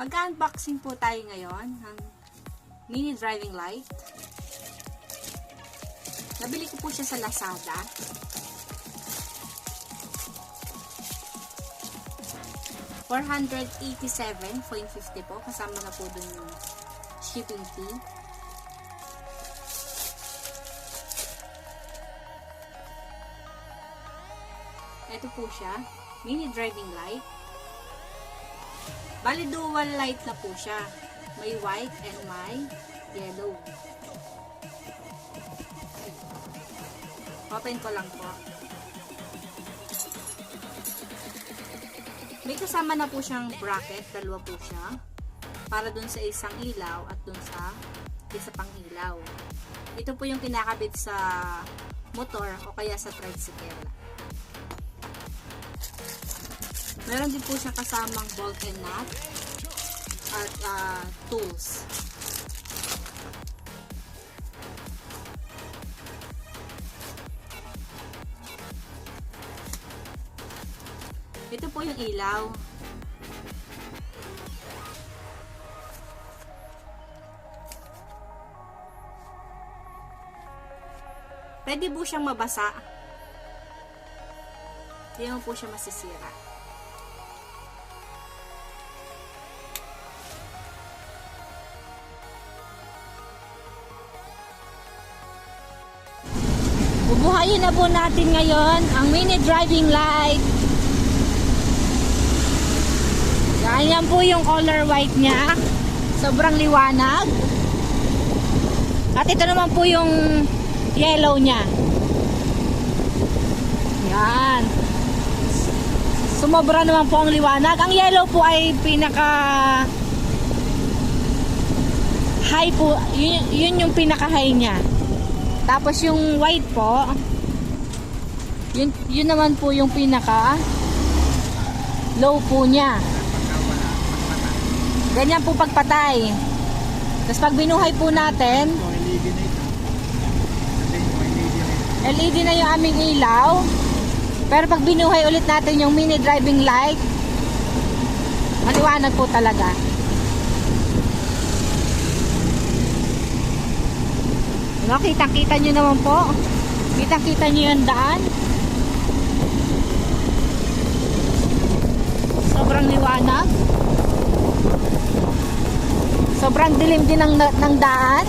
Mag-unboxing po tayo ngayon ng mini driving light. Nabili ko po siya sa Lazada. $487.50 po. Kasama na po dun yung shipping fee. Ito po siya. Mini driving light. Bali, dual light na po siya. May white and may yellow. Open ko lang po. May kasama na po siyang bracket. Dalawa po siya. Para dun sa isang ilaw at dun sa isa pang ilaw. Ito po yung kinakabit sa motor o kaya sa tricycle. Meron din po siya kasamang bolt and nut at tools. Ito po yung ilaw. Pwede po siyang mabasa. Hindi mo po siya masisira. Bubuhayin na po natin ngayon ang mini driving light. Yan po yung color white niya. Sobrang liwanag. At ito naman po yung yellow niya. Yan. Sumobra naman po ang liwanag. Ang yellow po ay pinaka high po. Yun yung pinaka high niya. Tapos yung white po, yun naman po yung pinaka low po niya. Ganyan po pagpatay. Tapos pag binuhay po natin, LED na yung aming ilaw. Pero pag binuhay ulit natin yung mini driving light, maliwanag po talaga. No, kitang-kita nyo naman po. Kitang-kita nyo yung daan. Sobrang liwanag. Sobrang dilim din ng daan.